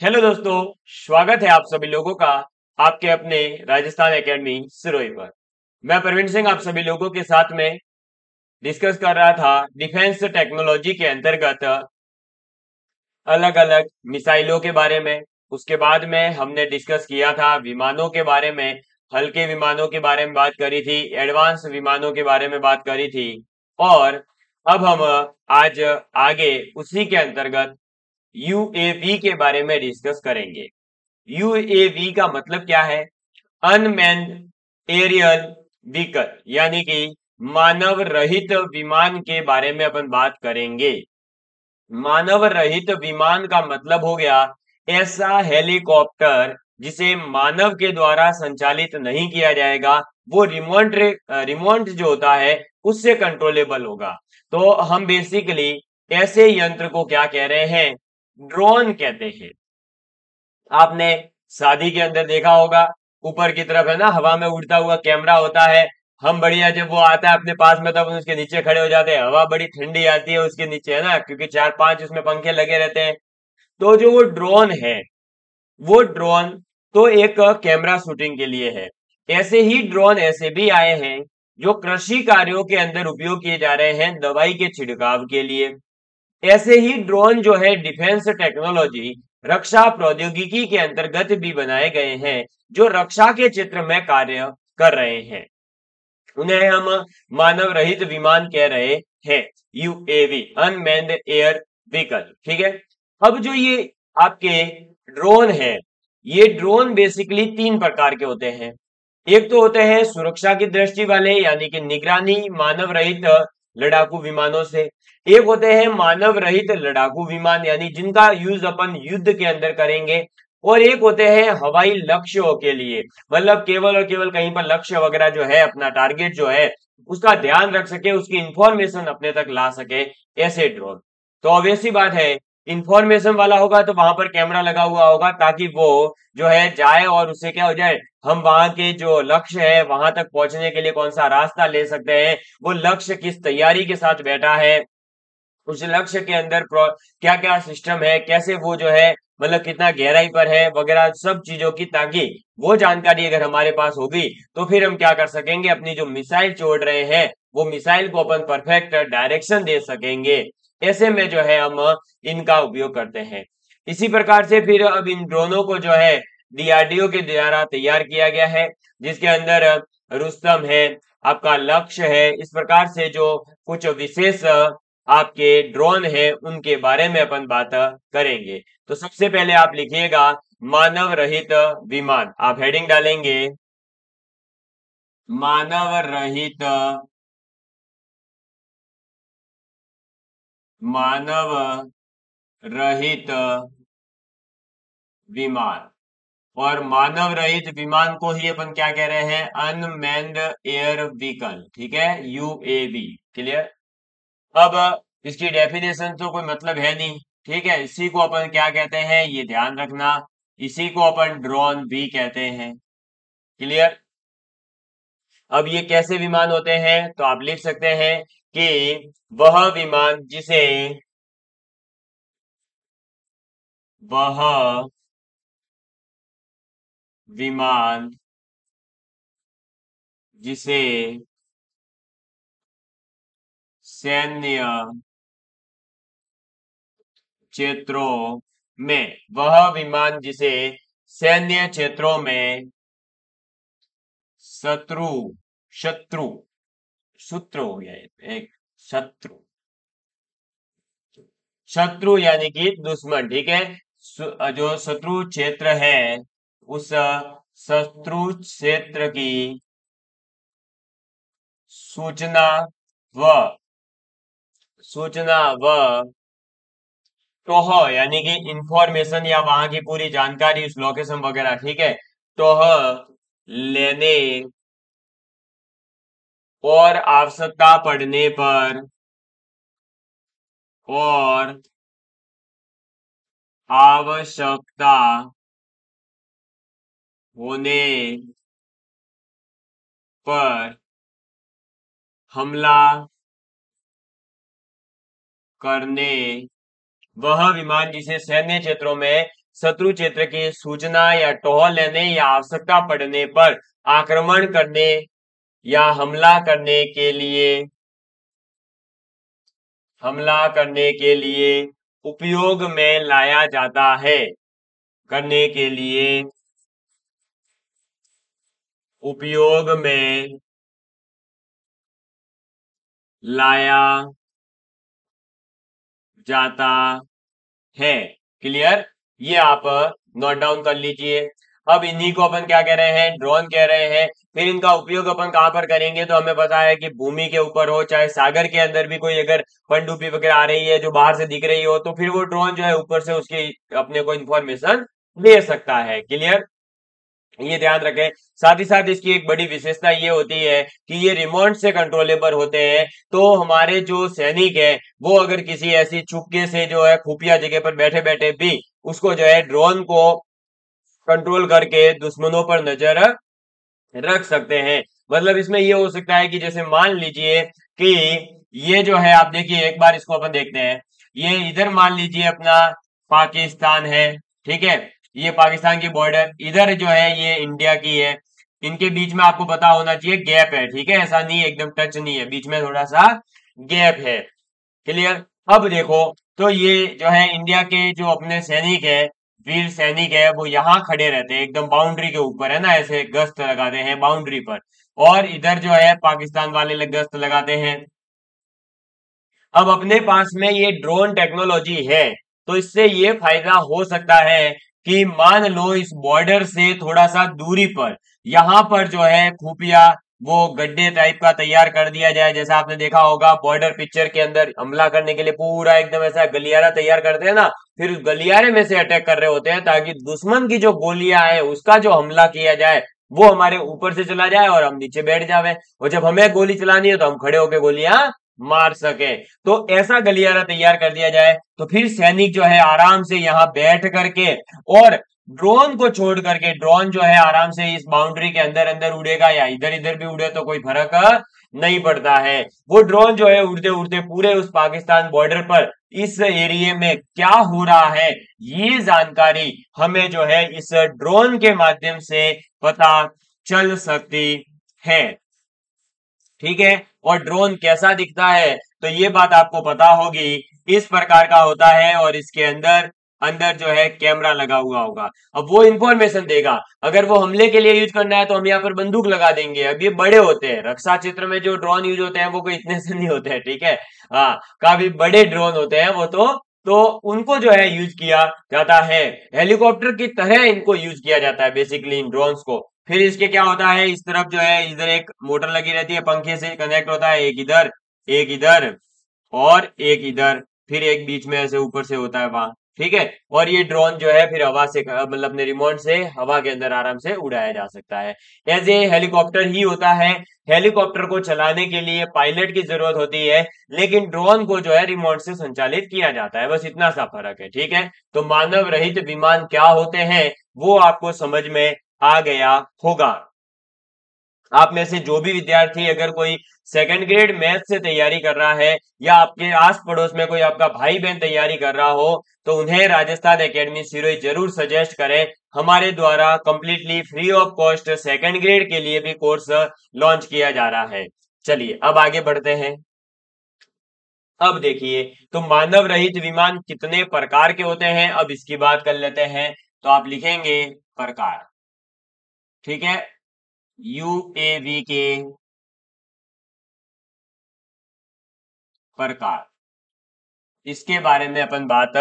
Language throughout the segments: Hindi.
हेलो दोस्तों, स्वागत है आप सभी लोगों का आपके अपने राजस्थान एकेडमी सिरोही पर। मैं प्रवीण सिंह आप सभी लोगों के साथ में डिस्कस कर रहा था डिफेंस टेक्नोलॉजी के अंतर्गत अलग अलग मिसाइलों के बारे में। उसके बाद में हमने डिस्कस किया था विमानों के बारे में, हल्के विमानों के बारे में बात करी थी, एडवांस विमानों के बारे में बात करी थी। और अब हम आज आगे उसी के अंतर्गत यूएवी के बारे में डिस्कस करेंगे। यूएवी का मतलब क्या है? अनमैन्ड एरियल व्हीकल, यानी कि मानव रहित विमान के बारे में अपन बात करेंगे। मानव रहित विमान का मतलब हो गया ऐसा हेलीकॉप्टर जिसे मानव के द्वारा संचालित नहीं किया जाएगा। वो रिमोट जो होता है उससे कंट्रोलेबल होगा। तो हम बेसिकली ऐसे यंत्र को क्या कह रहे हैं? ड्रोन कहते हैं। आपने शादी के अंदर देखा होगा, ऊपर की तरफ है ना हवा में उड़ता हुआ कैमरा होता है। हम बढ़िया जब वो आता है अपने पास में तब उसके नीचे खड़े हो जाते हैं, हवा बड़ी ठंडी आती है उसके नीचे, है ना, क्योंकि चार पांच उसमें पंखे लगे रहते हैं। तो जो वो ड्रोन है, वो ड्रोन तो एक कैमरा शूटिंग के लिए है। ऐसे ही ड्रोन ऐसे भी आए हैं जो कृषि कार्यों के अंदर उपयोग किए जा रहे हैं, दवाई के छिड़काव के लिए। ऐसे ही ड्रोन जो है डिफेंस टेक्नोलॉजी, रक्षा प्रौद्योगिकी के अंतर्गत भी बनाए गए हैं, जो रक्षा के क्षेत्र में कार्य कर रहे हैं। उन्हें हम मानव रहित विमान कह रहे हैं, यूएवी, अनमैन्ड एयर व्हीकल। ठीक है। अब जो ये आपके ड्रोन है, ये ड्रोन बेसिकली तीन प्रकार के होते हैं। एक तो होते हैं सुरक्षा की दृष्टि वाले, यानी कि निगरानी मानव रहित लड़ाकू विमानों से। एक होते हैं मानव रहित लड़ाकू विमान, यानी जिनका यूज अपन युद्ध के अंदर करेंगे। और एक होते हैं हवाई लक्ष्यों के लिए, मतलब केवल और केवल कहीं पर लक्ष्य वगैरह जो है, अपना टारगेट जो है उसका ध्यान रख सके, उसकी इंफॉर्मेशन अपने तक ला सके, ऐसे ड्रोन। तो ऑब्वियस बात है, इंफॉर्मेशन वाला होगा तो वहां पर कैमरा लगा हुआ होगा, ताकि वो जो है जाए और उससे क्या हो जाए, हम वहां के जो लक्ष्य है वहां तक पहुंचने के लिए कौन सा रास्ता ले सकते हैं, वो लक्ष्य किस तैयारी के साथ बैठा है, उस लक्ष्य के अंदर क्या क्या सिस्टम है, कैसे वो जो है, मतलब कितना गहराई पर है वगैरह सब चीजों की, ताकि वो जानकारी अगर हमारे पास होगी तो फिर हम क्या कर सकेंगे, अपनी जो मिसाइल छोड़ रहे हैं वो मिसाइल को अपन परफेक्ट डायरेक्शन दे सकेंगे। ऐसे में जो है हम इनका उपयोग करते हैं। इसी प्रकार से फिर अब इन ड्रोनों को जो है डीआरडीओ के द्वारा तैयार किया गया है, जिसके अंदर रुस्तम है, आपका लक्ष्य है, इस प्रकार से जो कुछ विशेष आपके ड्रोन है उनके बारे में अपन बात करेंगे। तो सबसे पहले आप लिखिएगा मानव रहित विमान, आप हेडिंग डालेंगे मानव रहित, मानव रहित विमान। और मानव रहित विमान को ही अपन क्या कह रहे हैं? Unmanned air vehicle. ठीक है, यूएवी। क्लियर। अब इसकी डेफिनेशन तो कोई मतलब है नहीं। ठीक है, इसी को अपन क्या कहते हैं, ये ध्यान रखना, इसी को अपन ड्रोन भी कहते हैं। क्लियर। अब ये कैसे विमान होते हैं, तो आप लिख सकते हैं कि वह विमान जिसे, वह विमान जिसे सैन्य क्षेत्रों में, वह विमान जिसे सैन्य क्षेत्रों में शत्रु, शत्रु, सूत्र हो गया एक, शत्रु, शत्रु यानी कि दुश्मन। ठीक है। जो शत्रु क्षेत्र है, उस शत्रु क्षेत्र की सूचना व, सूचना व टोह, यानी कि इंफॉर्मेशन या वहां की पूरी जानकारी, उस लोकेशन वगैरह, ठीक है, टोह लेने और आवश्यकता पड़ने पर, और आवश्यकता होने पर हमला करने, वह विमान जिसे सैन्य क्षेत्रों में शत्रु क्षेत्र की सूचना या टहल लेने या आवश्यकता पड़ने पर आक्रमण करने या हमला करने के लिए उपयोग में लाया जाता है। करने के लिए उपयोग में लाया जाता है। क्लियर? ये आप नोट डाउन कर लीजिए। अब इन्हीं को अपन क्या कह रहे हैं, ड्रोन कह रहे हैं। फिर इनका उपयोग अपन कहां पर करेंगे, तो हमें पता है कि भूमि के ऊपर हो चाहे सागर के अंदर भी कोई अगर पनडुब्बी वगैरह आ रही है जो बाहर से दिख रही हो, तो फिर वो ड्रोन जो है ऊपर से उसकी अपने को इंफॉर्मेशन दे सकता है। क्लियर? ये ध्यान रखें। साथ ही साथ इसकी एक बड़ी विशेषता ये होती है कि ये रिमोट से कंट्रोलेबल होते हैं। तो हमारे जो सैनिक है वो अगर किसी ऐसी चुपके से जो है खुफिया जगह पर बैठे बैठे भी उसको जो है ड्रोन को कंट्रोल करके दुश्मनों पर नजर रख सकते हैं। मतलब इसमें ये हो सकता है कि जैसे मान लीजिए कि ये जो है, आप देखिए एक बार इसको अपन देखते हैं। ये इधर मान लीजिए अपना पाकिस्तान है, ठीक है। ये पाकिस्तान की बॉर्डर, इधर जो है ये इंडिया की है। इनके बीच में आपको पता होना चाहिए गैप है, ठीक है। ऐसा नहीं है एकदम टच नहीं है, बीच में थोड़ा सा गैप है। क्लियर? अब देखो, तो ये जो है इंडिया के जो अपने सैनिक है, वीर सैनिक है, वो यहाँ खड़े रहते हैं एकदम बाउंड्री के ऊपर, है ना, ऐसे गश्त लगाते हैं बाउंड्री पर। और इधर जो है पाकिस्तान वाले गश्त लगाते हैं। अब अपने पास में ये ड्रोन टेक्नोलॉजी है, तो इससे ये फायदा हो सकता है कि मान लो इस बॉर्डर से थोड़ा सा दूरी पर यहां पर जो है खुफिया वो गड्ढे टाइप का तैयार कर दिया जाए। जैसा आपने देखा होगा बॉर्डर पिक्चर के अंदर हमला करने के लिए पूरा एकदम ऐसा गलियारा तैयार करते हैं ना, फिर उस गलियारे में से अटैक कर रहे होते हैं ताकि दुश्मन की जो गोलियां है उसका जो हमला किया जाए वो हमारे ऊपर से चला जाए और हम नीचे बैठ जावे, और जब हमें गोली चलानी है तो हम खड़े होकर गोलियां मार सके। तो ऐसा गलियारा तैयार कर दिया जाए, तो फिर सैनिक जो है आराम से यहाँ बैठ करके और ड्रोन को छोड़ करके, ड्रोन जो है आराम से इस बाउंड्री के अंदर अंदर उड़ेगा या इधर इधर भी उड़े तो कोई फर्क नहीं पड़ता है। वो ड्रोन जो है उड़ते उड़ते पूरे उस पाकिस्तान बॉर्डर पर इस एरिया में क्या हो रहा है ये जानकारी हमें जो है इस ड्रोन के माध्यम से पता चल सकती है। ठीक है? और ड्रोन कैसा दिखता है तो ये बात आपको पता होगी, इस प्रकार का होता है और इसके अंदर अंदर जो है कैमरा लगा हुआ होगा। अब वो इंफॉर्मेशन देगा। अगर वो हमले के लिए यूज करना है तो हम यहाँ पर बंदूक लगा देंगे। अब ये बड़े होते हैं, रक्षा क्षेत्र में जो ड्रोन यूज होते हैं वो कोई इतने से नहीं होते हैं, ठीक है। हाँ, काफी बड़े ड्रोन होते हैं वो तो उनको जो है यूज किया जाता है। हेलीकॉप्टर की तरह इनको यूज किया जाता है बेसिकली इन ड्रोन्स को। फिर इसके क्या होता है, इस तरफ जो है इधर एक मोटर लगी रहती है, पंखे से कनेक्ट होता है, एक इधर और एक इधर, फिर एक बीच में ऐसे ऊपर से होता है वहां। ठीक है? और ये ड्रोन जो है फिर हवा से मतलब अपने रिमोट से हवा के अंदर आराम से उड़ाया जा सकता है। एज ए हेलीकॉप्टर ही होता है। हेलीकॉप्टर को चलाने के लिए पायलट की जरूरत होती है, लेकिन ड्रोन को जो है रिमोट से संचालित किया जाता है। बस इतना सा फर्क है। ठीक है? तो मानव रहित विमान क्या होते हैं वो आपको समझ में आ गया होगा। आप में से जो भी विद्यार्थी अगर कोई सेकंड ग्रेड मैथ से तैयारी कर रहा है या आपके आस पड़ोस में कोई आपका भाई बहन तैयारी कर रहा हो, तो उन्हें राजस्थान एकेडमी सिरोही जरूर सजेस्ट करें। हमारे द्वारा completely free of cost second grade के लिए भी कोर्स लॉन्च किया जा रहा है। चलिए अब आगे बढ़ते हैं। अब देखिए, तो मानव रहित विमान कितने प्रकार के होते हैं अब इसकी बात कर लेते हैं। तो आप लिखेंगे प्रकार। ठीक है? यूएवी के प्रकार, इसके बारे में अपन बात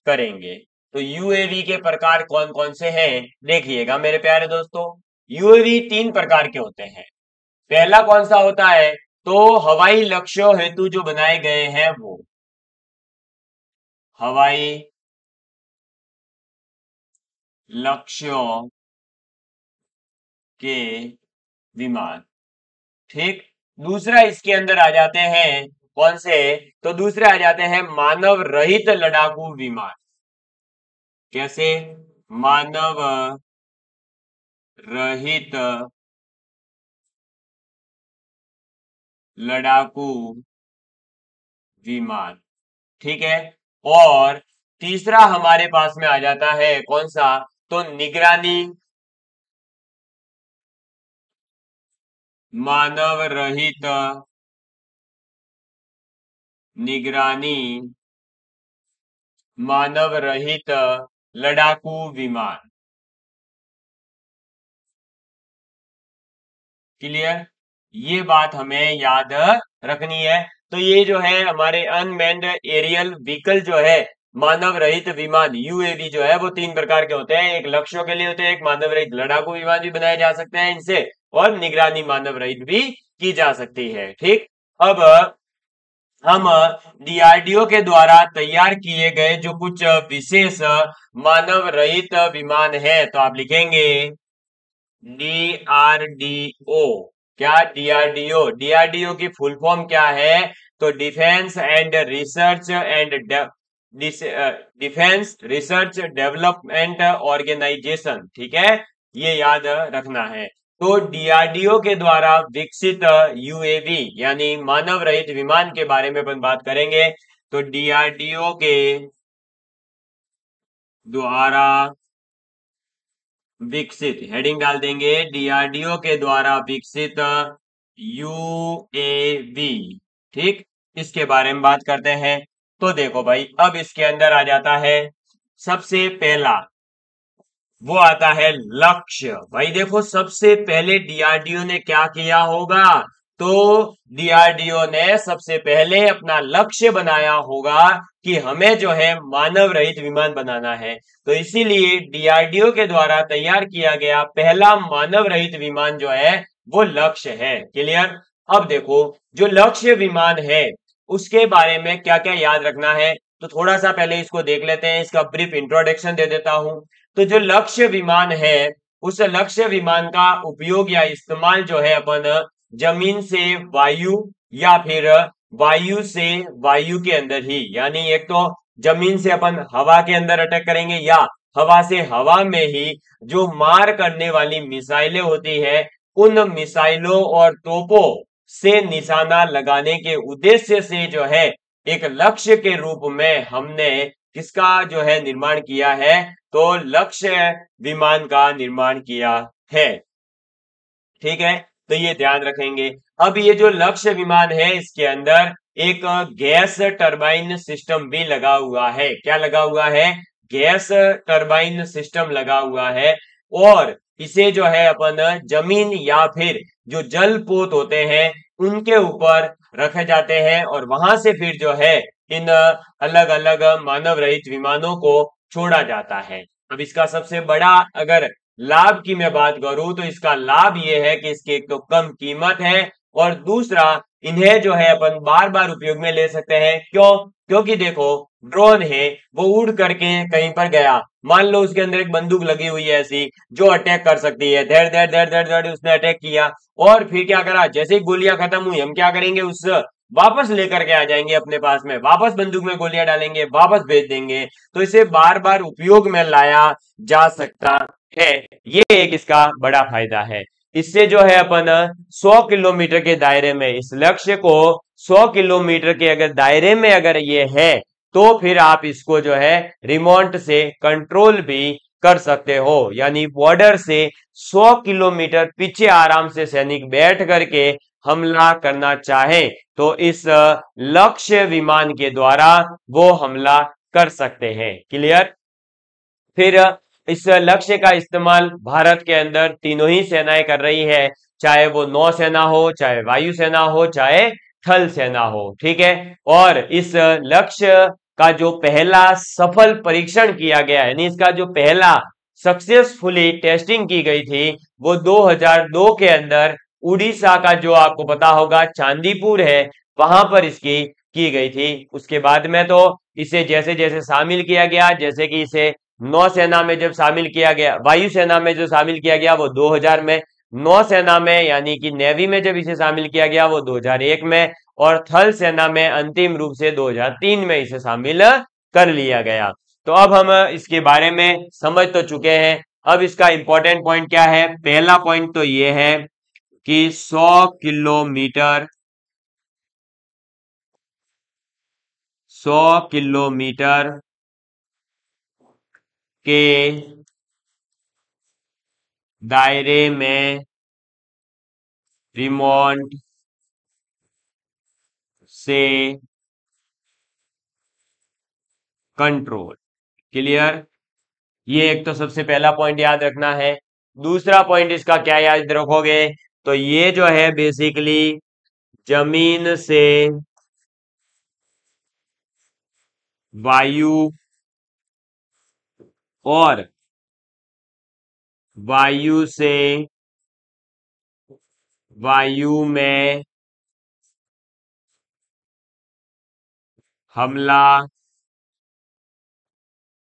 करेंगे। तो यूएवी के प्रकार कौन कौन से हैं देखिएगा मेरे प्यारे दोस्तों। यूएवी तीन प्रकार के होते हैं। पहला कौन सा होता है, तो हवाई लक्ष्यों हेतु जो बनाए गए हैं वो हवाई लक्ष्यों के विमान। ठीक। दूसरा इसके अंदर आ जाते हैं कौन से, तो दूसरे आ जाते हैं मानव रहित लड़ाकू विमान। कैसे? मानव रहित लड़ाकू विमान। ठीक है? और तीसरा हमारे पास में आ जाता है कौन सा, तो निगरानी मानव रहित, निगरानी मानव रहित लड़ाकू विमान। क्लियर, ये बात हमें याद रखनी है। तो ये जो है हमारे अनमैन्ड एरियल व्हीकल जो है, मानव रहित विमान यूएवी जो है, वो तीन प्रकार के होते हैं। एक लक्ष्यों के लिए होते हैं, एक मानव रहित लड़ाकू विमान भी बनाए जा सकते हैं इनसे, और निगरानी मानव रहित भी की जा सकती है। ठीक, अब हम डीआरडीओ के द्वारा तैयार किए गए जो कुछ विशेष मानव रहित विमान है, तो आप लिखेंगे डीआरडीओ। क्या, डीआरडीओ, डीआरडीओ की फुल फॉर्म क्या है, तो defence and research and defence research development organisation. ठीक है, ये याद रखना है। तो डीआरडीओ के द्वारा विकसित यूएवी यानी मानव रहित विमान के बारे में अपन बात करेंगे। तो डीआरडीओ के द्वारा विकसित, हेडिंग डाल देंगे डीआरडीओ के द्वारा विकसित यूएवी। ठीक, इसके बारे में बात करते हैं। तो देखो भाई, अब इसके अंदर आ जाता है सबसे पहला, वो आता है लक्ष्य। भाई देखो, सबसे पहले डीआरडीओ ने क्या किया होगा, तो डीआरडीओ ने सबसे पहले अपना लक्ष्य बनाया होगा कि हमें जो है मानव रहित विमान बनाना है। तो इसीलिए डीआरडीओ के द्वारा तैयार किया गया पहला मानव रहित विमान जो है वो लक्ष्य है। क्लियर, अब देखो, जो लक्ष्य विमान है उसके बारे में क्या क्या याद रखना है, तो थोड़ा सा पहले इसको देख लेते हैं। इसका ब्रीफ इंट्रोडक्शन दे देता हूं। तो जो लक्ष्य विमान है, उस लक्ष्य विमान का उपयोग या इस्तेमाल जो है अपन जमीन से वायु या फिर वायु से वायु के अंदर ही, यानी एक तो जमीन से अपन हवा के अंदर अटैक करेंगे, या हवा से हवा में ही जो मार करने वाली मिसाइलें होती है, उन मिसाइलों और तोपों से निशाना लगाने के उद्देश्य से जो है एक लक्ष्य के रूप में हमने किसका जो है निर्माण किया है, तो लक्ष्य विमान का निर्माण किया है। ठीक है, तो ये ध्यान रखेंगे। अब ये जो लक्ष्य विमान है इसके अंदर एक गैस टरबाइन सिस्टम भी लगा हुआ है। क्या लगा हुआ है, गैस टरबाइन सिस्टम लगा हुआ है। और इसे जो है अपन जमीन या फिर जो जल पोत होते हैं उनके ऊपर रखे जाते हैं, और वहां से फिर जो है इन अलग अलग मानव रहित विमानों को छोड़ा जाता है। अब इसका सबसे बड़ा अगर लाभ की मैं बात करूं, तो इसका लाभ ये है कि इसकी एक तो कम कीमत है, और दूसरा इन्हें जो है अपन बार बार उपयोग में ले सकते हैं। क्यों, क्योंकि देखो, ड्रोन है वो उड़ करके कहीं पर गया, मान लो उसके अंदर एक बंदूक लगी हुई है ऐसी जो अटैक कर सकती है, धड़ धड़ धड़ धड़ धड़ उसने अटैक किया, और फिर क्या करा, जैसे ही गोलियां खत्म हुई हम क्या करेंगे, उस वापस लेकर के आ जाएंगे अपने पास में, वापस बंदूक में गोलियां डालेंगे, वापस भेज देंगे। तो इसे बार बार उपयोग में लाया जा सकता है। ये एक इसका बड़ा फायदा है। इससे जो है अपन 100 किलोमीटर के दायरे में, इस लक्ष्य को 100 किलोमीटर के अगर दायरे में अगर ये है, तो फिर आप इसको जो है रिमोट से कंट्रोल भी कर सकते हो, यानी बॉर्डर से 100 किलोमीटर पीछे आराम से सैनिक बैठ करके हमला करना चाहे तो इस लक्ष्य विमान के द्वारा वो हमला कर सकते हैं। क्लियर, फिर इस लक्ष्य का इस्तेमाल भारत के अंदर तीनों ही सेनाएं कर रही है, चाहे वो नौसेना हो, चाहे वायुसेना हो, चाहे थल सेना हो। ठीक है, और इस लक्ष्य का जो पहला सफल परीक्षण किया गया है, यानी इसका जो पहला सक्सेसफुली टेस्टिंग की गई थी, वो 2002 के अंदर उड़ीसा का जो आपको पता होगा चांदीपुर है, वहां पर इसकी की गई थी। उसके बाद में तो इसे जैसे जैसे शामिल किया गया, जैसे कि इसे नौसेना में जब शामिल किया गया, वायुसेना में जो शामिल किया गया वो 2000 में, नौसेना में यानी कि नेवी में जब इसे शामिल किया गया वो 2001 में, और थल सेना में अंतिम रूप से 2003 में इसे शामिल कर लिया गया। तो अब हम इसके बारे में समझ तो चुके हैं। अब इसका इंपॉर्टेंट पॉइंट क्या है, पहला पॉइंट तो ये है कि 100 किलोमीटर के दायरे में रिमोट से कंट्रोल। क्लियर? ये एक तो सबसे पहला पॉइंट याद रखना है। दूसरा पॉइंट इसका क्या याद रखोगे, तो ये जो है बेसिकली जमीन से वायु और वायु से वायु में हमला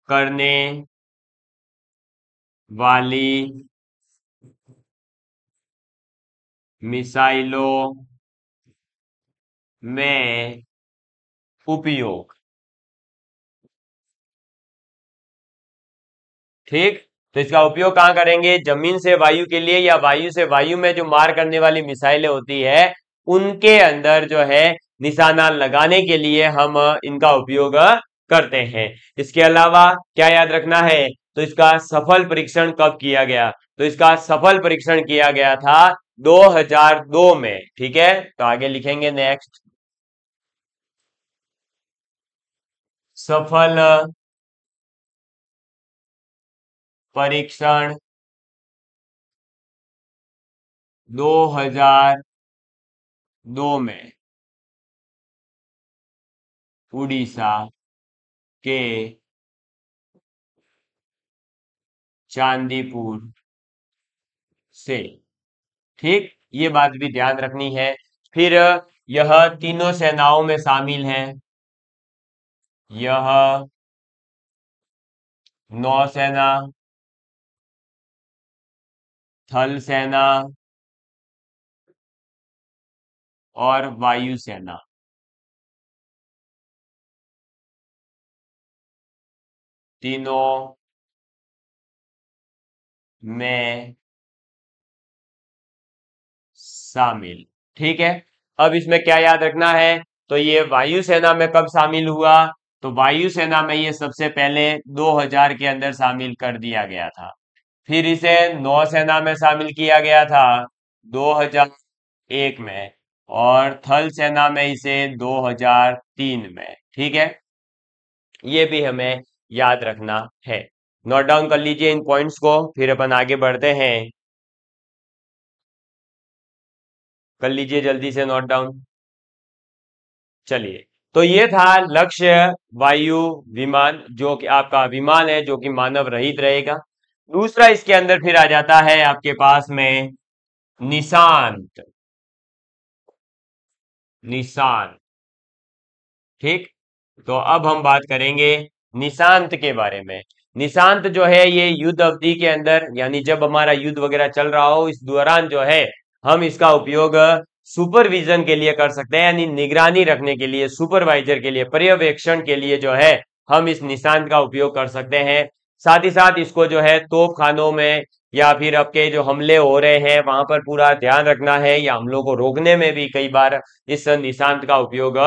करने वाली मिसाइलों में उपयोग। ठीक, तो इसका उपयोग कहां करेंगे? जमीन से वायु के लिए, या वायु से वायु में जो मार करने वाली मिसाइलें होती है उनके अंदर जो है निशाना लगाने के लिए हम इनका उपयोग करते हैं। इसके अलावा क्या याद रखना है, तो इसका सफल परीक्षण कब किया गया? तो इसका सफल परीक्षण किया गया था 2002 में। ठीक है, तो आगे लिखेंगे नेक्स्ट, सफल परीक्षण 2002 में उड़ीसा के चांदीपुर से। ठीक, ये बात भी ध्यान रखनी है। फिर यह तीनों सेनाओं में शामिल है। यह नौसेना, थल सेना और वायुसेना, तीनों में शामिल। ठीक है, अब इसमें क्या याद रखना है, तो ये वायुसेना में कब शामिल हुआ? तो वायुसेना में ये सबसे पहले 2000 के अंदर शामिल कर दिया गया था। फिर इसे नौसेना में शामिल किया गया था 2001 में, और थल सेना में इसे 2003 में। ठीक है, ये भी हमें याद रखना है। नोट डाउन कर लीजिए इन पॉइंट्स को, फिर अपन आगे बढ़ते हैं। कर लीजिए जल्दी से नोट डाउन। चलिए, तो ये था लक्ष्य वायु विमान, जो कि आपका विमान है, जो कि मानव रहित रहेगा। दूसरा इसके अंदर फिर आ जाता है आपके पास में निशांत। निशांत, ठीक, तो अब हम बात करेंगे निशांत के बारे में। निशांत जो है ये युद्ध अवधि के अंदर, यानी जब हमारा युद्ध वगैरह चल रहा हो इस दौरान जो है हम इसका उपयोग सुपरविजन के लिए कर सकते हैं, यानी निगरानी रखने के लिए, सुपरवाइजर के लिए, पर्यवेक्षण के लिए जो है हम इस निशांत का उपयोग कर सकते हैं। साथ ही साथ इसको जो है तोप खानों में या फिर आपके जो हमले हो रहे हैं वहां पर पूरा ध्यान रखना है, या हमलों को रोकने में भी कई बार इस निशांत का उपयोग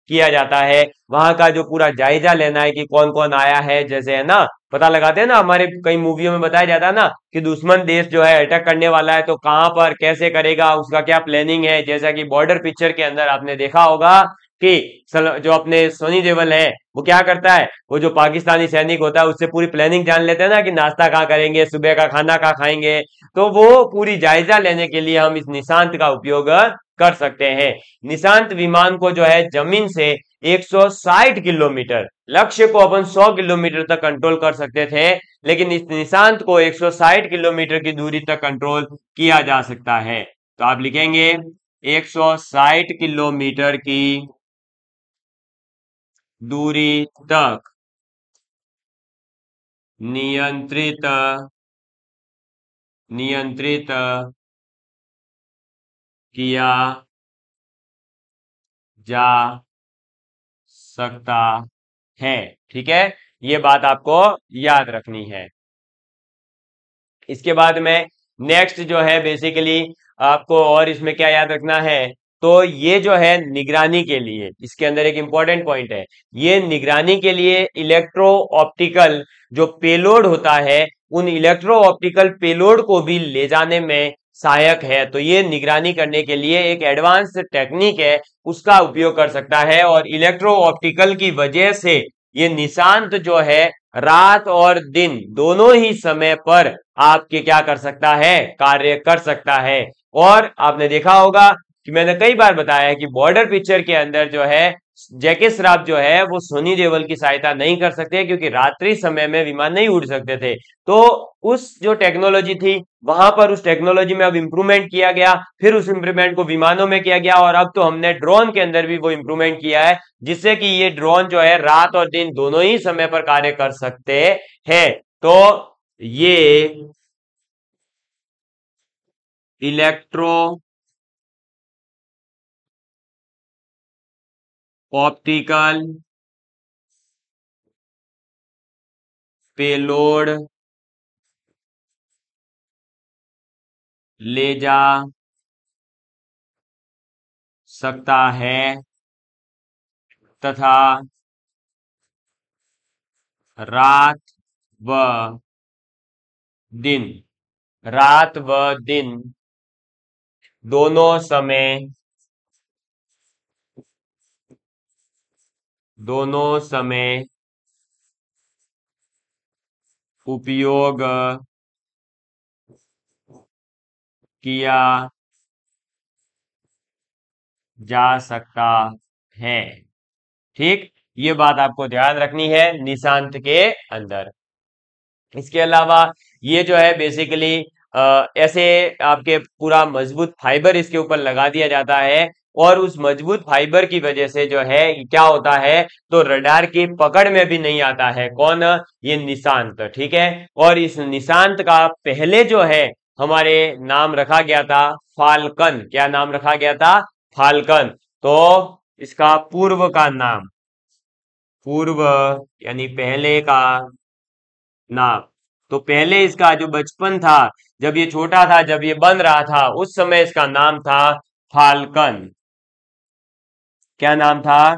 किया जाता है। वहां का जो पूरा जायजा लेना है कि कौन कौन आया है, जैसे है ना, पता लगाते हैं ना, हमारे कई मूवियों में बताया जाता है ना कि दुश्मन देश जो है अटैक करने वाला है, तो कहां पर कैसे करेगा, उसका क्या प्लानिंग है। जैसा कि बॉर्डर पिक्चर के अंदर आपने देखा होगा कि जो अपने सोनी देओल है वो क्या करता है, वो जो पाकिस्तानी सैनिक होता है उससे पूरी प्लानिंग जान लेते हैं ना कि नाश्ता कहाँ करेंगे, सुबह का खाना कहाँ खाएंगे। तो वो पूरी जायजा लेने के लिए हम इस निशांत का उपयोग कर सकते हैं। निशांत विमान को जो है जमीन से 160 किलोमीटर, लक्ष्य को अपन 100 किलोमीटर तक कंट्रोल कर सकते थे, लेकिन इस निशांत को 160 किलोमीटर की दूरी तक कंट्रोल किया जा सकता है। तो आप लिखेंगे 160 किलोमीटर की दूरी तक नियंत्रित नियंत्रित किया जा सकता है। ठीक है, ये बात आपको याद रखनी है। इसके बाद में नेक्स्ट जो है बेसिकली आपको और इसमें क्या याद रखना है, तो ये जो है निगरानी के लिए, इसके अंदर एक इंपॉर्टेंट पॉइंट है, ये निगरानी के लिए इलेक्ट्रो ऑप्टिकल जो पेलोड होता है, उन इलेक्ट्रो ऑप्टिकल पेलोड को भी ले जाने में सहायक है। तो ये निगरानी करने के लिए एक एडवांस टेक्निक है, उसका उपयोग कर सकता है। और इलेक्ट्रो ऑप्टिकल की वजह से ये निशांत जो है रात और दिन दोनों ही समय पर आपके क्या कर सकता है, कार्य कर सकता है। और आपने देखा होगा कि मैंने कई बार बताया है कि बॉर्डर पिक्चर के अंदर जो है जैकी श्रॉफ जो है वो सोनी देओल की सहायता नहीं कर सकते, क्योंकि रात्रि समय में विमान नहीं उड़ सकते थे। तो उस जो टेक्नोलॉजी थी वहां पर, उस टेक्नोलॉजी में अब इंप्रूवमेंट किया गया, फिर उस इंप्रूवमेंट को विमानों में किया गया, और अब तो हमने ड्रोन के अंदर भी वो इंप्रूवमेंट किया है, जिससे कि ये ड्रोन जो है रात और दिन दोनों ही समय पर कार्य कर सकते हैं। तो ये इलेक्ट्रो ऑप्टिकल पेलोड ले जा सकता है तथा रात व दिन, रात व दिन दोनों समय, दोनों समय उपयोग किया जा सकता है। ठीक, ये बात आपको ध्यान रखनी है निशांत के अंदर। इसके अलावा ये जो है बेसिकली ऐसे आपके पूरा मजबूत फाइबर इसके ऊपर लगा दिया जाता है, और उस मजबूत फाइबर की वजह से जो है क्या होता है, तो रडार की पकड़ में भी नहीं आता है। कौन? ये निशांत। ठीक है, और इस निशांत का पहले जो है हमारे नाम रखा गया था फाल्कन। क्या नाम रखा गया था? फाल्कन। तो इसका पूर्व का नाम, पूर्व यानी पहले का नाम, तो पहले इसका जो बचपन था, जब ये छोटा था, जब ये बन रहा था, उस समय इसका नाम था फाल्कन। क्या नाम था?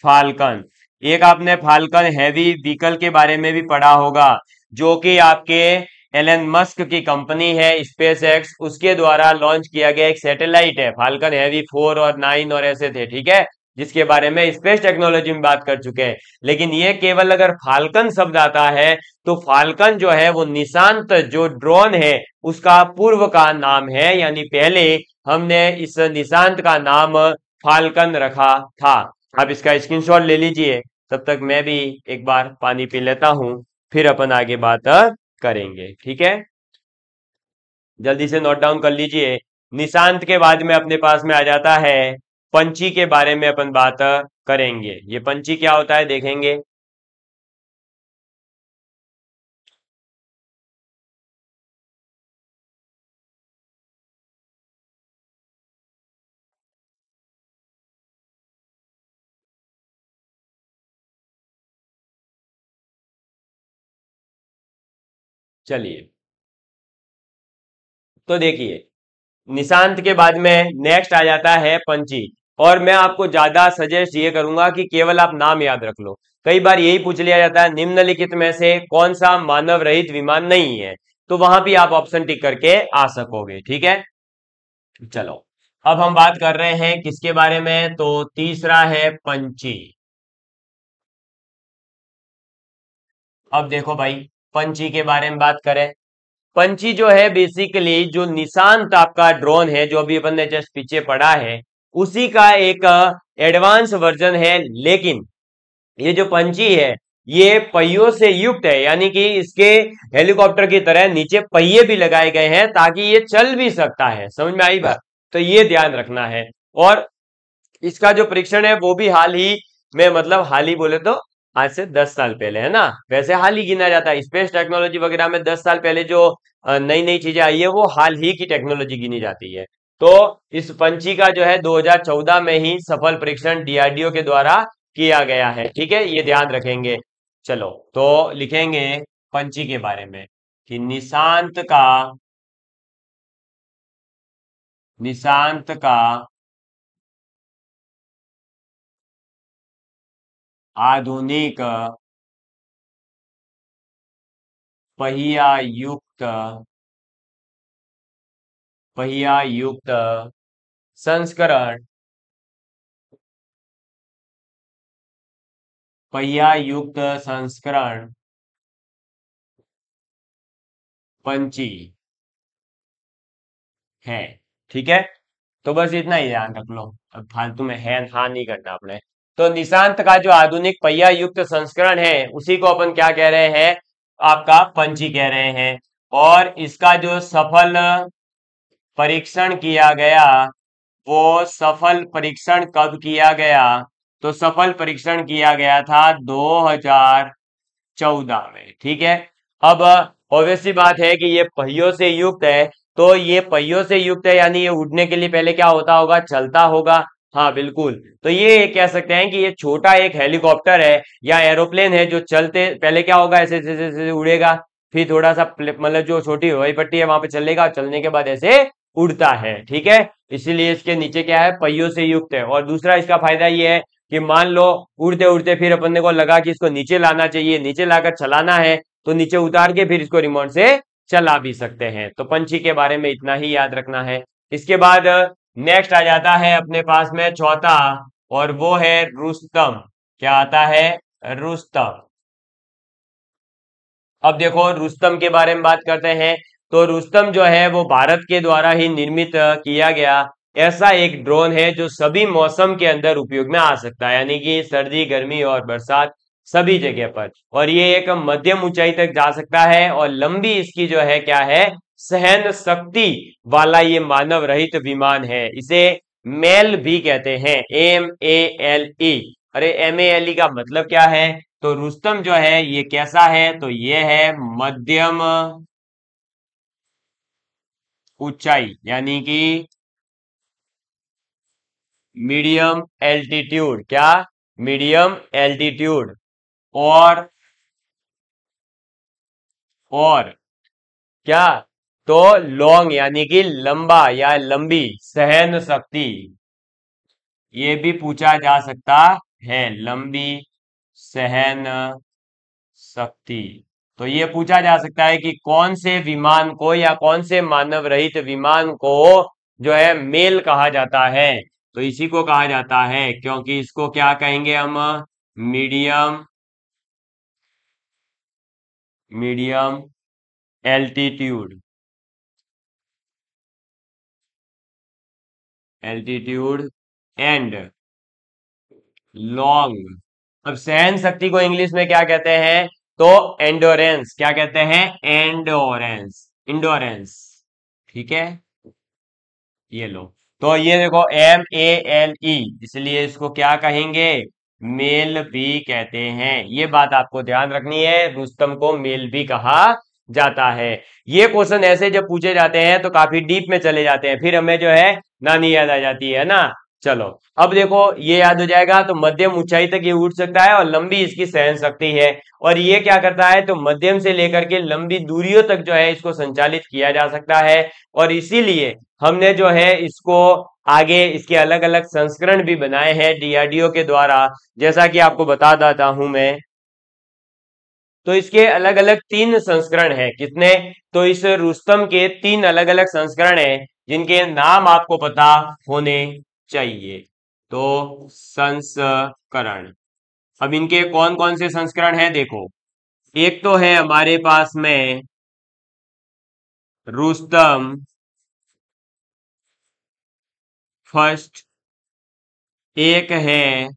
फाल्कन। एक आपने फाल्कन हैवी व्हीकल के बारे में भी पढ़ा होगा, जो कि आपके एलन मस्क की कंपनी है स्पेस एक्स, उसके द्वारा लॉन्च किया गया एक सैटेलाइट है। फाल्कन हैवी 4 और 9 और ऐसे थे, ठीक है, जिसके बारे में स्पेस टेक्नोलॉजी में बात कर चुके हैं। लेकिन ये केवल अगर फाल्कन शब्द आता है, तो फाल्कन जो है वो निशांत जो ड्रोन है उसका पूर्व का नाम है, यानी पहले हमने इस निशांत का नाम फाल्कन रखा था। अब इसका स्क्रीनशॉट ले लीजिए, तब तक मैं भी एक बार पानी पी लेता हूं, फिर अपन आगे बात करेंगे। ठीक है, जल्दी से नोट डाउन कर लीजिए। निशांत के बाद में अपने पास में आ जाता है पंछी के बारे में अपन बात करेंगे। ये पंछी क्या होता है देखेंगे। चलिए, तो देखिए, निशांत के बाद में नेक्स्ट आ जाता है पंची। और मैं आपको ज्यादा सजेस्ट ये करूंगा कि केवल आप नाम याद रख लो। कई बार यही पूछ लिया जाता है निम्नलिखित में से कौन सा मानव रहित विमान नहीं है, तो वहां भी आप ऑप्शन टिक करके आ सकोगे। ठीक है, चलो, अब हम बात कर रहे हैं किसके बारे में, तो तीसरा है पंची। अब देखो भाई, पंची के बारे में बात करें। पंची जो है बेसिकली जो निशांत आपका ड्रोन है, जो अभी अपन ने जस्ट पीछे पढ़ा है, उसी का एक एडवांस वर्जन है। लेकिन ये जो पंची है ये पहियों से युक्त है, यानी कि इसके हेलीकॉप्टर की तरह नीचे पहिए भी लगाए गए हैं ताकि ये चल भी सकता है। समझ में आई बात? तो ये ध्यान रखना है। और इसका जो परीक्षण है वो भी हाल ही में, मतलब हाल ही बोले तो आज से 10 साल पहले, है ना, वैसे हाल ही गिना जाता है। स्पेस टेक्नोलॉजी वगैरह में 10 साल पहले जो नई नई चीजें आई है वो हाल ही की टेक्नोलॉजी गिनी जाती है। तो इस पंछी का जो है 2014 में ही सफल परीक्षण डीआरडीओ के द्वारा किया गया है। ठीक है, ये ध्यान रखेंगे। चलो, तो लिखेंगे पंछी के बारे में कि निशांत का आधुनिक पहिया युक्त संस्करण पहिया युक्त संस्करण पंची है। ठीक है, तो बस इतना ही ध्यान रख लो, अब फालतू में है हाँ नहीं करना आपने। तो निशांत का जो आधुनिक पहिया युक्त संस्करण है उसी को अपन क्या कह रहे हैं, आपका पंची कह रहे हैं। और इसका जो सफल परीक्षण किया गया, वो सफल परीक्षण कब किया गया, तो सफल परीक्षण किया गया था 2014 में। ठीक है, अब ऑब्वियसली बात है कि ये पहियों से युक्त है, तो ये पहियों से युक्त है यानी ये उड़ने के लिए पहले क्या होता होगा, चलता होगा। हाँ बिल्कुल, तो ये कह सकते हैं कि ये छोटा एक हेलीकॉप्टर है या एरोप्लेन है जो चलते पहले क्या होगा, ऐसे ऐसे ऐसे ऐसे उड़ेगा, फिर थोड़ा सा मतलब जो छोटी हवाई पट्टी है वहां पे चलेगा, चलने के बाद ऐसे उड़ता है। ठीक है, इसीलिए इसके नीचे क्या है, पहियों से युक्त है। और दूसरा इसका फायदा ये है कि मान लो उड़ते उड़ते फिर अपन को लगा कि इसको नीचे लाना चाहिए, नीचे लाकर चलाना है, तो नीचे उतार के फिर इसको रिमोट से चला भी सकते हैं। तो पंछी के बारे में इतना ही याद रखना है। इसके बाद नेक्स्ट आ जाता है अपने पास में चौथा, और वो है रुस्तम। क्या आता है, रुस्तम। अब देखो रुस्तम के बारे में बात करते हैं, तो रुस्तम जो है वो भारत के द्वारा ही निर्मित किया गया ऐसा एक ड्रोन है जो सभी मौसम के अंदर उपयोग में आ सकता है, यानी कि सर्दी गर्मी और बरसात सभी जगह पर। और ये एक मध्यम ऊंचाई तक जा सकता है, और लंबी इसकी जो है क्या है, सहन शक्ति वाला ये मानव रहित विमान है। इसे मेल भी कहते हैं, MELE। अरे MELE का मतलब क्या है, तो रुस्तम जो है ये कैसा है, तो ये है मध्यम ऊंचाई, यानी कि मीडियम एल्टीट्यूड। क्या, मीडियम एल्टीट्यूड। और और क्या, तो लॉन्ग यानी कि लंबा या लंबी सहन शक्ति, ये भी पूछा जा सकता है, लंबी सहन शक्ति। तो ये पूछा जा सकता है कि कौन से विमान को या कौन से मानव रहित विमान को जो है मेल कहा जाता है, तो इसी को कहा जाता है, क्योंकि इसको क्या कहेंगे हम, medium medium altitude altitude and long. अब सहन शक्ति को इंग्लिश में क्या कहते हैं, तो एंडोरेंस। क्या कहते हैं, एंडोरेंस, इंडोरेंस। ठीक है, ये लो, तो ये देखो MELE, इसलिए इसको क्या कहेंगे, मेल भी कहते हैं। ये बात आपको ध्यान रखनी है, रुस्तम को मेल भी कहा जाता है। ये क्वेश्चन ऐसे जब पूछे जाते हैं तो काफी डीप में चले जाते हैं, फिर हमें जो है नानी याद आ जाती है ना। चलो अब देखो ये याद हो जाएगा, तो मध्यम ऊंचाई तक ये उड़ सकता है और लंबी इसकी सहन शक्ति है। और ये क्या करता है, तो मध्यम से लेकर के लंबी दूरियों तक जो है इसको संचालित किया जा सकता है। और इसीलिए हमने जो है इसको आगे इसके अलग अलग संस्करण भी बनाए हैं DRDO के द्वारा, जैसा कि आपको बता देता हूं मैं। तो इसके अलग अलग 3 संस्करण हैं, कितने, तो इस रुस्तम के 3 अलग अलग संस्करण हैं जिनके नाम आपको पता होने चाहिए। तो संस्करण, अब इनके कौन कौन से संस्करण हैं देखो, एक तो है हमारे पास में रुस्तम फर्स्ट, एक है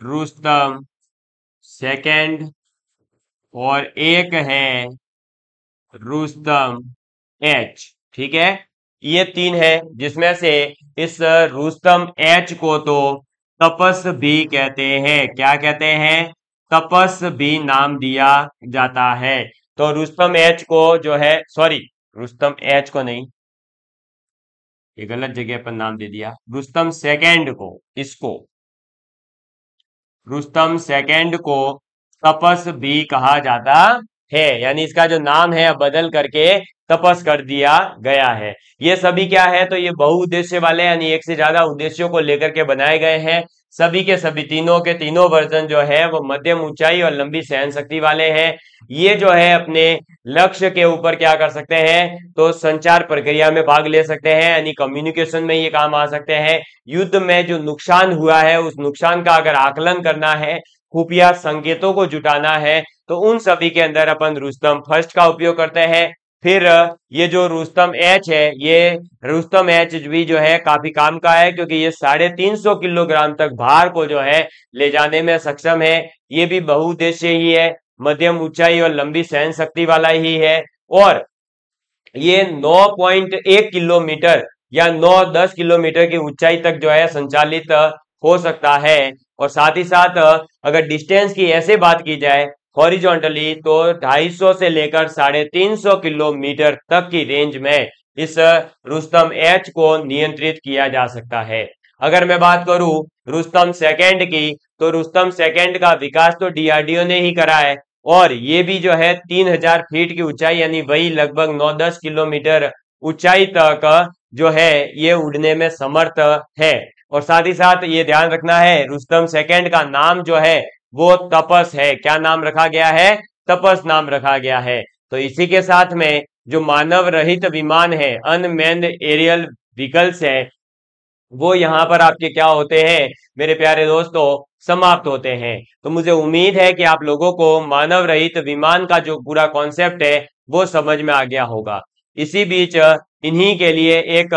रुस्तम सेकंड, और एक है रुस्तम H। ठीक है, ये 3 है, जिसमें से इस रुस्तम H को तो तपस भी कहते हैं। क्या कहते हैं, तपस भी नाम दिया जाता है। तो रुस्तम H को जो है, सॉरी रुस्तम H को नहीं, ये गलत जगह पर नाम दे दिया, रुस्तम सेकंड को, इसको रुस्तम सेकंड को तपस भी कहा जाता है, यानी इसका जो नाम है अब बदल करके तपस कर दिया गया है। ये सभी क्या है, तो ये बहुउद्देश्य वाले यानी एक से ज्यादा उद्देश्यों को लेकर के बनाए गए हैं। सभी के सभी तीनों के तीनों वर्जन जो है वो मध्यम ऊंचाई और लंबी सहन शक्ति वाले हैं। ये जो है अपने लक्ष्य के ऊपर क्या कर सकते हैं, तो संचार प्रक्रिया में भाग ले सकते हैं, यानी कम्युनिकेशन में ये काम आ सकते हैं। युद्ध में जो नुकसान हुआ है उस नुकसान का अगर आकलन करना है, खुफिया संकेतों को जुटाना है, तो उन सभी के अंदर अपन रुस्तम फर्स्ट का उपयोग करते हैं। फिर ये जो रुस्तम एच है, ये रुस्तम एच भी जो है काफी काम का है, क्योंकि ये 350 किलोग्राम तक भार को जो है ले जाने में सक्षम है। ये भी बहुउद्देश्य ही है, मध्यम ऊंचाई और लंबी सहन शक्ति वाला ही है, और ये 9.1 किलोमीटर या 9-10 किलोमीटर की ऊंचाई तक जो है संचालित हो सकता है। और साथ ही साथ अगर डिस्टेंस की ऐसे बात की जाए हॉरिजॉन्टली, तो 250 से लेकर 350 किलोमीटर तक की रेंज में इस रुस्तम एच को नियंत्रित किया जा सकता है। अगर मैं बात करूं रुस्तम सेकंड की, तो रुस्तम सेकंड का विकास तो डीआरडीओ ने ही करा है, और ये भी जो है 3000 फीट की ऊंचाई, यानी वही लगभग 9-10 किलोमीटर ऊंचाई तक जो है ये उड़ने में समर्थ है। और साथ ही साथ ये ध्यान रखना है, रुस्तम सेकंड का नाम जो है वो तपस है। क्या नाम रखा गया है? तपस नाम रखा गया है। तो इसी के साथ में जो मानव रहित विमान है, अनमैन्ड एरियल व्हीकल्स है, वो यहाँ पर आपके क्या होते हैं मेरे प्यारे दोस्तों, समाप्त होते हैं। तो मुझे उम्मीद है कि आप लोगों को मानव रहित विमान का जो पूरा कॉन्सेप्ट है वो समझ में आ गया होगा। इसी बीच इन्हीं के लिए एक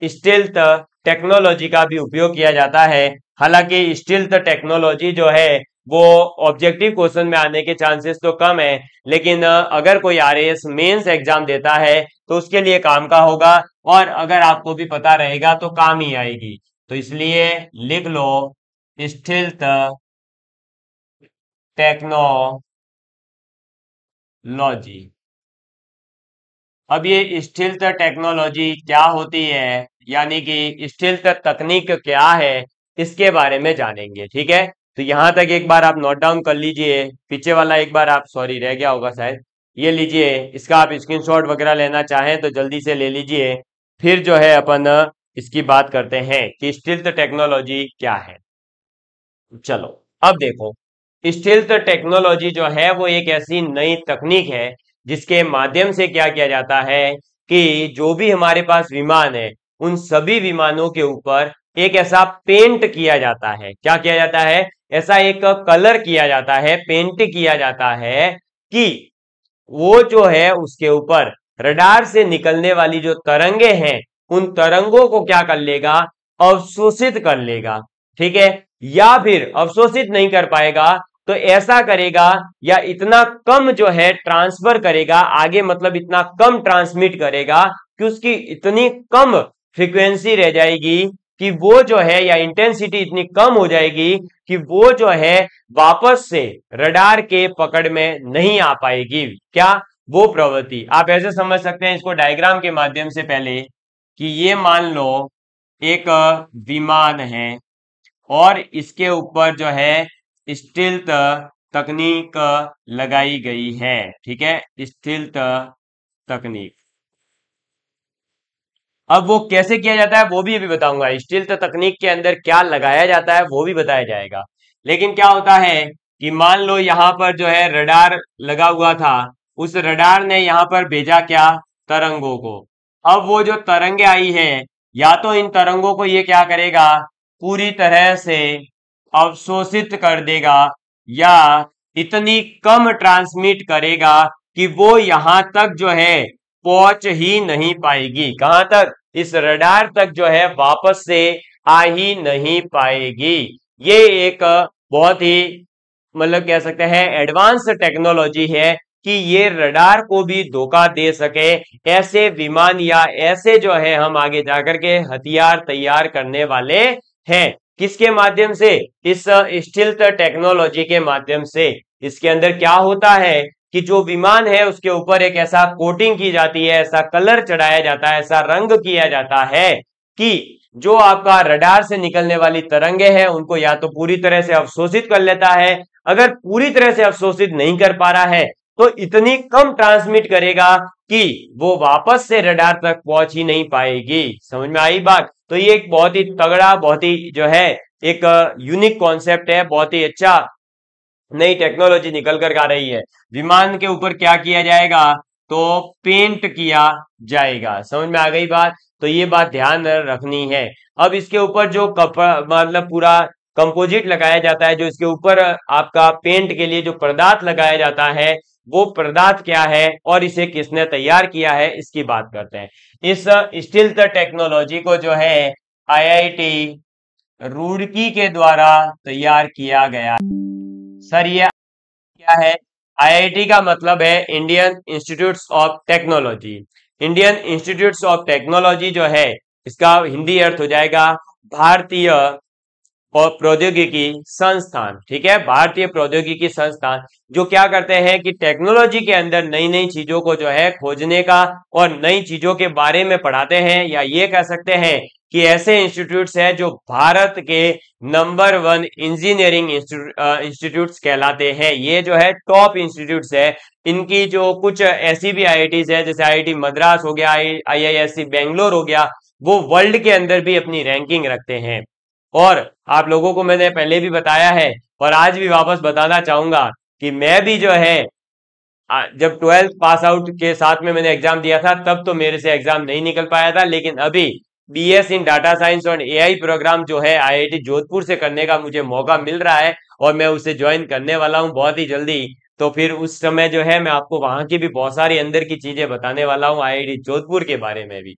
स्टील्थ टेक्नोलॉजी का भी उपयोग किया जाता है। हालांकि स्टील्थ टेक्नोलॉजी जो है वो ऑब्जेक्टिव क्वेश्चन में आने के चांसेस तो कम है, लेकिन अगर कोई आरएएस मेंस एग्जाम देता है तो उसके लिए काम का होगा, और अगर आपको भी पता रहेगा तो काम ही आएगी। तो इसलिए लिख लो स्टील्थ टेक्नोलॉजी। अब ये स्टील्थ टेक्नोलॉजी क्या होती है, यानी कि स्टील्थ तकनीक क्या है, इसके बारे में जानेंगे। ठीक है, तो यहां तक एक बार आप नोट डाउन कर लीजिए। पीछे वाला एक बार आप, सॉरी रह गया होगा शायद, ये लीजिए, इसका आप स्क्रीनशॉट वगैरह लेना चाहें तो जल्दी से ले लीजिए। फिर जो है अपन इसकी बात करते हैं कि स्टील्थ टेक्नोलॉजी क्या है। चलो अब देखो, स्टील्थ टेक्नोलॉजी जो है वो एक ऐसी नई तकनीक है जिसके माध्यम से क्या किया जाता है कि जो भी हमारे पास विमान है उन सभी विमानों के ऊपर एक ऐसा पेंट किया जाता है। क्या किया जाता है? ऐसा एक कलर किया जाता है, पेंट किया जाता है कि वो जो है उसके ऊपर रडार से निकलने वाली जो तरंगे हैं उन तरंगों को क्या कर लेगा? अवशोषित कर लेगा। ठीक है, या फिर अवशोषित नहीं कर पाएगा तो ऐसा करेगा, या इतना कम जो है ट्रांसफर करेगा आगे, मतलब इतना कम ट्रांसमिट करेगा कि उसकी इतनी कम फ्रीक्वेंसी रह जाएगी कि वो जो है, या इंटेंसिटी इतनी कम हो जाएगी कि वो जो है वापस से रडार के पकड़ में नहीं आ पाएगी। क्या? वो प्रवृत्ति। आप ऐसे समझ सकते हैं इसको डायग्राम के माध्यम से पहले, कि ये मान लो एक विमान है और इसके ऊपर जो है स्टील्थ तकनीक लगाई गई है। ठीक है, स्टील्थ तकनीक। अब वो कैसे किया जाता है वो भी अभी बताऊंगा, स्टील्थ तकनीक के अंदर क्या लगाया जाता है वो भी बताया जाएगा। लेकिन क्या होता है कि मान लो यहाँ पर जो है रडार लगा हुआ था, उस रडार ने यहाँ पर भेजा क्या? तरंगों को। अब वो जो तरंगे आई है, या तो इन तरंगों को ये क्या करेगा? पूरी तरह से अवशोषित कर देगा, या इतनी कम ट्रांसमिट करेगा कि वो यहां तक जो है पहुंच ही नहीं पाएगी। कहां तक? इस रडार तक जो है वापस से आ ही नहीं पाएगी। ये एक बहुत ही, मतलब कह सकते हैं एडवांस टेक्नोलॉजी है कि ये रडार को भी धोखा दे सके। ऐसे विमान या ऐसे जो है हम आगे जाकर के हथियार तैयार करने वाले हैं। किसके माध्यम से? इस स्टील्थ टेक्नोलॉजी के माध्यम से। इसके अंदर क्या होता है कि जो विमान है उसके ऊपर एक ऐसा कोटिंग की जाती है, ऐसा कलर चढ़ाया जाता है, ऐसा रंग किया जाता है कि जो आपका रडार से निकलने वाली तरंगे हैं उनको या तो पूरी तरह से अवशोषित कर लेता है, अगर पूरी तरह से अवशोषित नहीं कर पा रहा है तो इतनी कम ट्रांसमिट करेगा कि वो वापस से रडार तक पहुंच ही नहीं पाएगी। समझ में आई बात? तो ये एक बहुत ही तगड़ा, बहुत ही जो है एक यूनिक कॉन्सेप्ट है, बहुत ही अच्छा नई टेक्नोलॉजी निकल कर आ रही है। विमान के ऊपर क्या किया जाएगा, तो पेंट किया जाएगा। समझ में आ गई बात? तो ये बात ध्यान रखनी है। अब इसके ऊपर जो कपड़ा मतलब पूरा कंपोजिट लगाया जाता है, जो इसके ऊपर आपका पेंट के लिए जो पदार्थ लगाया जाता है, वो पदार्थ क्या है और इसे किसने तैयार किया है, इसकी बात करते हैं। इस स्टील्थ टेक्नोलॉजी को जो है आईआईटी रुड़की के द्वारा तैयार किया गया। सर ये क्या है? आईआईटी का मतलब है Indian institutes of technology. Indian institutes of technology जो है, इसका हिंदी अर्थ हो जाएगा भारतीय और प्रौद्योगिकी संस्थान। ठीक है, भारतीय प्रौद्योगिकी संस्थान, जो क्या करते हैं कि टेक्नोलॉजी के अंदर नई नई चीजों को जो है खोजने का और नई चीजों के बारे में पढ़ाते हैं, या ये कह सकते हैं कि ऐसे इंस्टीट्यूट्स हैं जो भारत के नंबर 1 इंजीनियरिंग इंस्टीट्यूट्स कहलाते हैं। ये जो है टॉप इंस्टीट्यूट्स है। इनकी जो कुछ ऐसी भी आईआईटीज है, जैसे आईआईटी मद्रास हो गया, आईआईएससी बेंगलोर हो गया, वो वर्ल्ड के अंदर भी अपनी रैंकिंग रखते हैं। और आप लोगों को मैंने पहले भी बताया है और आज भी वापस बताना चाहूंगा कि मैं भी जो है जब 12th पास आउट के साथ में मैंने एग्जाम दिया था, तब तो मेरे से एग्जाम नहीं निकल पाया था, लेकिन अभी बीएस इन डाटा साइंस और एआई प्रोग्राम जो है आईआईटी जोधपुर से करने का मुझे मौका मिल रहा है और मैं उसे ज्वाइन करने वाला हूं बहुत ही जल्दी। तो फिर उस समय जो है मैं आपको वहां की भी बहुत सारी अंदर की चीजें बताने वाला हूं, आईआईटी जोधपुर के बारे में भी।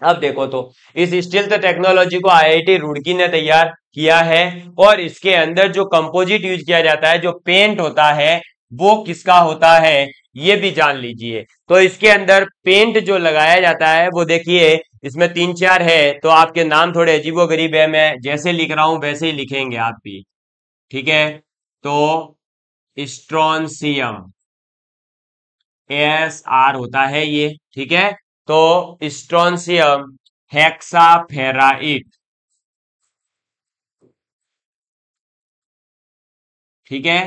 अब देखो तो इस स्टील्थ टेक्नोलॉजी को आईआईटी रुड़की ने तैयार किया है, और इसके अंदर जो कंपोजिट यूज किया जाता है, जो पेंट होता है, वो किसका होता है ये भी जान लीजिए। तो इसके अंदर पेंट जो लगाया जाता है, वो देखिए इसमें 3-4 है। तो आपके नाम थोड़े अजीबोगरीब है, मैं जैसे लिख रहा हूं वैसे ही लिखेंगे आप भी। ठीक है, तो स्ट्रोंसियम, ASR होता है ये। ठीक है, तो स्ट्रोंसियम हेक्साफेराइट। ठीक है,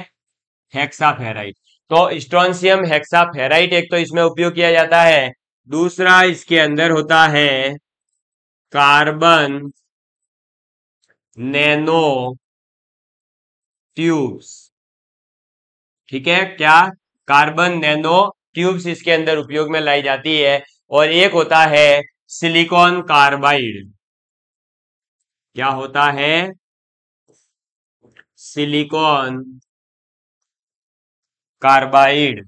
हेक्साफेराइट। तो स्ट्रोंसियम हेक्साफेराइट एक तो इसमें उपयोग किया जाता है, दूसरा इसके अंदर होता है कार्बन नैनो ट्यूब्स। ठीक है, क्या? कार्बन नैनो ट्यूब्स इसके अंदर उपयोग में लाई जाती है। और एक होता है सिलिकॉन कार्बाइड। क्या होता है? Silicon carbide.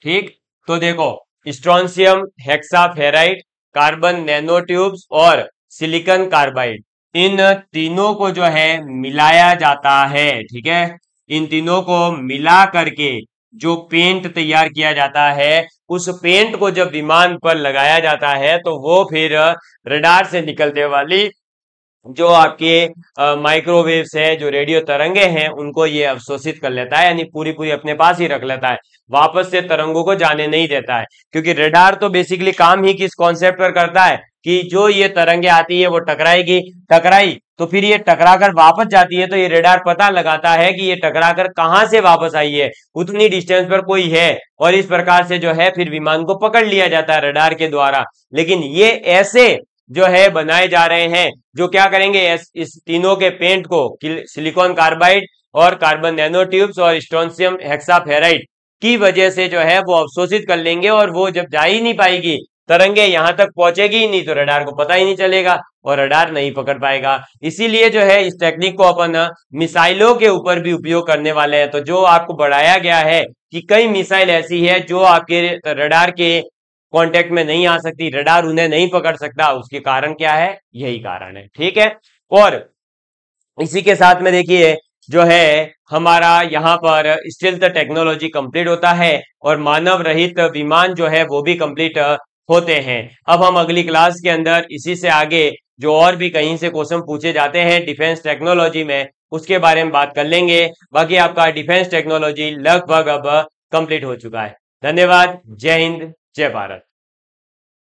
ठीक, तो देखो स्ट्रोंसियम हेक्साफेराइट, कार्बन नैनो ट्यूब्स और सिलिकॉन कार्बाइड, इन तीनों को जो है मिलाया जाता है। ठीक है, इन तीनों को मिला करके जो पेंट तैयार किया जाता है, उस पेंट को जब विमान पर लगाया जाता है, तो वो फिर रडार से निकलते वाली जो आपके माइक्रोवेव्स है, जो रेडियो तरंगे हैं, उनको ये अवशोषित कर लेता है, यानी पूरी पूरी अपने पास ही रख लेता है, वापस से तरंगों को जाने नहीं देता है। क्योंकि रडार तो बेसिकली काम ही किस कॉन्सेप्ट पर करता है कि जो ये तरंगे आती है वो टकराएगी, टकराई तो फिर ये टकरा कर वापस जाती है, तो ये रडार पता लगाता है कि ये टकरा कर कहां से वापस आई है, उतनी डिस्टेंस पर कोई है, और इस प्रकार से जो है फिर विमान को पकड़ लिया जाता है रडार के द्वारा। लेकिन ये ऐसे जो है बनाए जा रहे हैं जो क्या करेंगे, इस तीनों के पेंट को सिलिकॉन कार्बाइड और कार्बन नैनो ट्यूब्स और स्ट्रोंसियम हेक्साफेराइट की वजह से जो है वो अवशोषित कर लेंगे, और वो जब जा ही नहीं पाएगी, तरंगे यहां तक पहुंचेगी ही नहीं, तो रडार को पता ही नहीं चलेगा और रडार नहीं पकड़ पाएगा। इसीलिए जो है इस टेक्निक को अपन मिसाइलों के ऊपर भी उपयोग करने वाले हैं। तो जो आपको बढ़ाया गया है कि कई मिसाइल ऐसी है जो आपके रडार के कांटेक्ट में नहीं आ सकती, रडार उन्हें नहीं पकड़ सकता, उसके कारण क्या है, यही कारण है। ठीक है, और इसी के साथ में देखिए जो है हमारा यहाँ पर स्टील्थ टेक्नोलॉजी कंप्लीट होता है और मानव रहित विमान जो है वो भी कंप्लीट होते हैं। अब हम अगली क्लास के अंदर इसी से आगे जो और भी कहीं से क्वेश्चन पूछे जाते हैं डिफेंस टेक्नोलॉजी में, उसके बारे में बात कर लेंगे। बाकी आपका डिफेंस टेक्नोलॉजी लगभग अब कंप्लीट हो चुका है। धन्यवाद। जय हिंद, जय भारत।